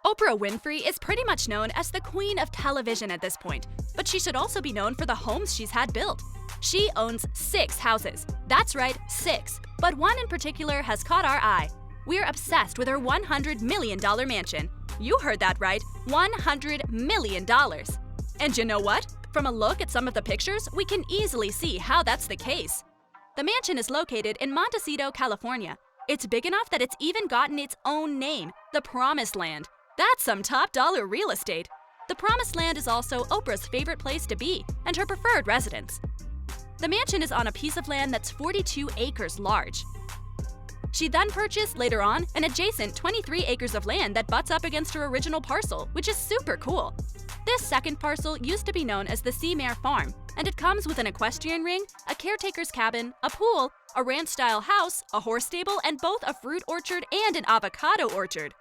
Oprah Winfrey is pretty much known as the queen of television at this point, but she should also be known for the homes she's had built. She owns 6 houses. That's right, 6. But one in particular has caught our eye. We're obsessed with her $100 million mansion. You heard that right, $100 million. And you know what? From a look at some of the pictures, we can easily see how that's the case. The mansion is located in Montecito, California. It's big enough that it's even gotten its own name, the Promised Land. That's some top-dollar real estate. The Promised Land is also Oprah's favorite place to be and her preferred residence. The mansion is on a piece of land that's 42 acres large. She then purchased, later on, an adjacent 23 acres of land that butts up against her original parcel, which is super cool. This second parcel used to be known as the Seamare Farm, and it comes with an equestrian ring, a caretaker's cabin, a pool, a ranch-style house, a horse stable, and both a fruit orchard and an avocado orchard.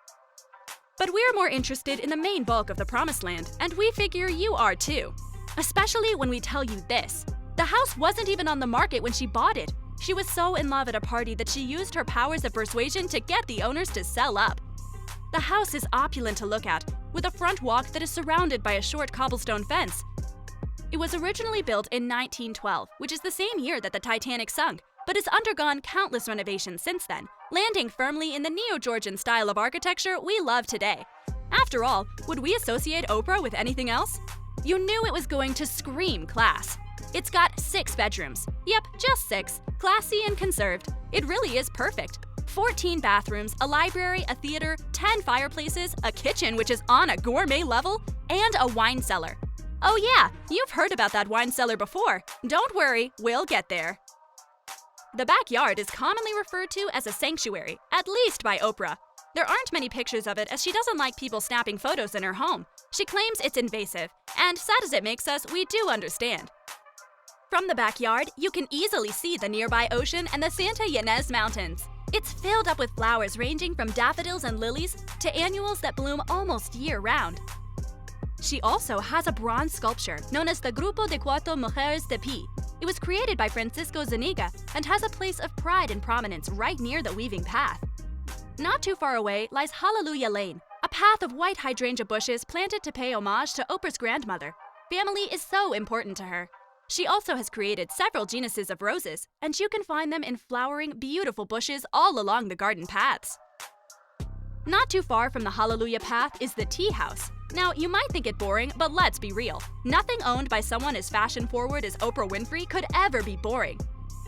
But we're more interested in the main bulk of the Promised Land, and we figure you are too. Especially when we tell you this. The house wasn't even on the market when she bought it. She was so in love at a party that she used her powers of persuasion to get the owners to sell up. The house is opulent to look at, with a front walk that is surrounded by a short cobblestone fence. It was originally built in 1912, which is the same year that the Titanic sunk, but has undergone countless renovations since then, landing firmly in the Neo-Georgian style of architecture we love today. After all, would we associate Oprah with anything else? You knew it was going to scream class. It's got 6 bedrooms. Yep, just 6. Classy and conserved. It really is perfect. 14 bathrooms, a library, a theater, 10 fireplaces, a kitchen which is on a gourmet level, and a wine cellar. Oh yeah, you've heard about that wine cellar before. Don't worry, we'll get there. The backyard is commonly referred to as a sanctuary, at least by Oprah. There aren't many pictures of it as she doesn't like people snapping photos in her home. She claims it's invasive, and sad as it makes us, we do understand. From the backyard, you can easily see the nearby ocean and the Santa Ynez Mountains. It's filled up with flowers ranging from daffodils and lilies to annuals that bloom almost year-round. She also has a bronze sculpture known as the Grupo de Cuatro Mujeres de Pie. It was created by Francisco Zuniga and has a place of pride and prominence right near the weaving path. Not too far away lies Hallelujah Lane, a path of white hydrangea bushes planted to pay homage to Oprah's grandmother. Family is so important to her. She also has created several genuses of roses, and you can find them in flowering, beautiful bushes all along the garden paths. Not too far from the Hallelujah path is the Tea House. Now, you might think it boring, but let's be real. Nothing owned by someone as fashion-forward as Oprah Winfrey could ever be boring.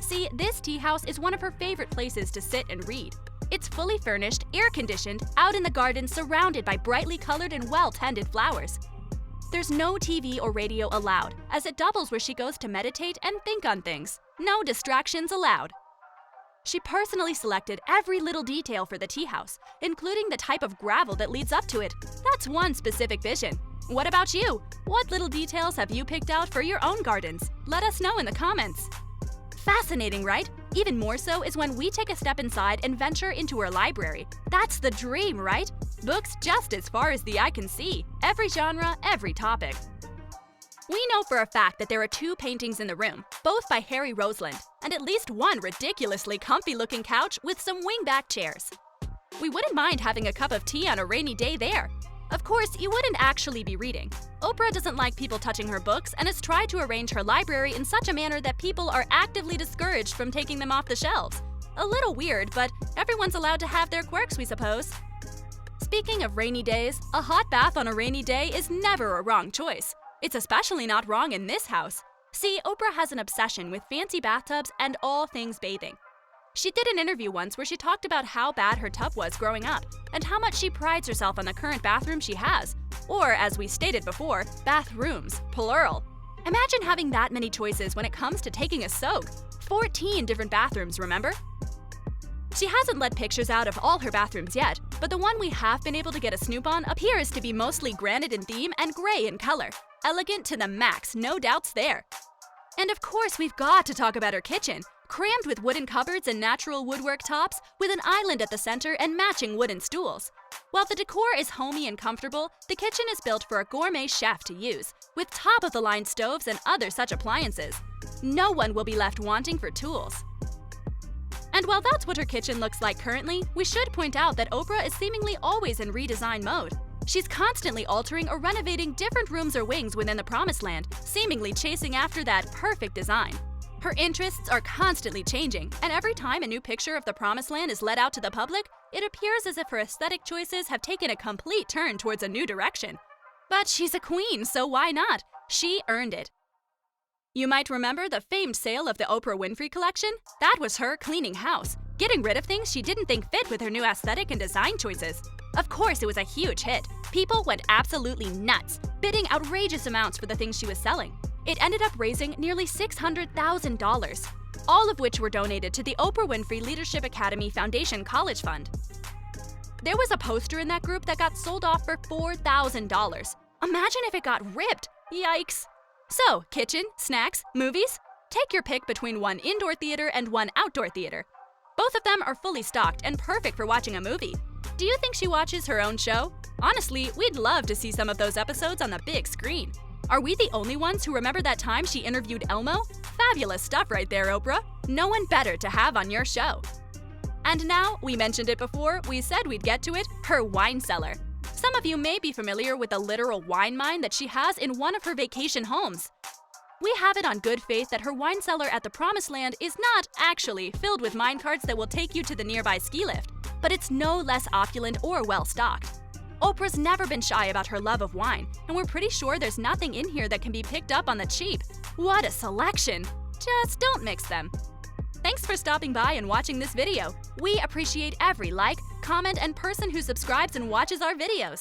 See, this tea house is one of her favorite places to sit and read. It's fully furnished, air-conditioned, out in the garden surrounded by brightly colored and well-tended flowers. There's no TV or radio allowed, as it doubles where she goes to meditate and think on things. No distractions allowed. She personally selected every little detail for the tea house, including the type of gravel that leads up to it. That's one specific vision. What about you? What little details have you picked out for your own gardens? Let us know in the comments. Fascinating, right? Even more so is when we take a step inside and venture into her library. That's the dream, right? Books just as far as the eye can see. Every genre, every topic. We know for a fact that there are 2 paintings in the room, both by Harry Roseland, and at least one ridiculously comfy-looking couch with some wingback chairs. We wouldn't mind having a cup of tea on a rainy day there. Of course, you wouldn't actually be reading. Oprah doesn't like people touching her books and has tried to arrange her library in such a manner that people are actively discouraged from taking them off the shelves. A little weird, but everyone's allowed to have their quirks, we suppose. Speaking of rainy days, a hot bath on a rainy day is never a wrong choice. It's especially not wrong in this house. See, Oprah has an obsession with fancy bathtubs and all things bathing. She did an interview once where she talked about how bad her tub was growing up and how much she prides herself on the current bathroom she has, or as we stated before, bathrooms, plural. Imagine having that many choices when it comes to taking a soak. 14 different bathrooms, remember? She hasn't let pictures out of all her bathrooms yet, but the one we have been able to get a snoop on appears to be mostly granite in theme and gray in color. Elegant to the max, no doubts there. And of course, we've got to talk about her kitchen. Crammed with wooden cupboards and natural woodwork tops, with an island at the center and matching wooden stools. While the decor is homey and comfortable, the kitchen is built for a gourmet chef to use, with top-of-the-line stoves and other such appliances. No one will be left wanting for tools. And while that's what her kitchen looks like currently, we should point out that Oprah is seemingly always in redesign mode. She's constantly altering or renovating different rooms or wings within the Promised Land, seemingly chasing after that perfect design. Her interests are constantly changing, and every time a new picture of the Promised Land is let out to the public, it appears as if her aesthetic choices have taken a complete turn towards a new direction. But she's a queen, so why not? She earned it. You might remember the famed sale of the Oprah Winfrey collection? That was her cleaning house, getting rid of things she didn't think fit with her new aesthetic and design choices. Of course, it was a huge hit. People went absolutely nuts, bidding outrageous amounts for the things she was selling. It ended up raising nearly $600,000, all of which were donated to the Oprah Winfrey Leadership Academy Foundation College Fund. There was a poster in that group that got sold off for $4,000. Imagine if it got ripped! Yikes! So, kitchen, snacks, movies? Take your pick between one indoor theater and one outdoor theater. Both of them are fully stocked and perfect for watching a movie. Do you think she watches her own show? Honestly, we'd love to see some of those episodes on the big screen. Are we the only ones who remember that time she interviewed Elmo? Fabulous stuff right there, Oprah. No one better to have on your show. And now, we mentioned it before, we said we'd get to it, her wine cellar. Some of you may be familiar with the literal wine mine that she has in one of her vacation homes. We have it on good faith that her wine cellar at the Promised Land is not actually filled with mine carts that will take you to the nearby ski lift, but it's no less opulent or well-stocked. Oprah's never been shy about her love of wine, and we're pretty sure there's nothing in here that can be picked up on the cheap. What a selection! Just don't mix them. Thanks for stopping by and watching this video. We appreciate every like, comment, and person who subscribes and watches our videos.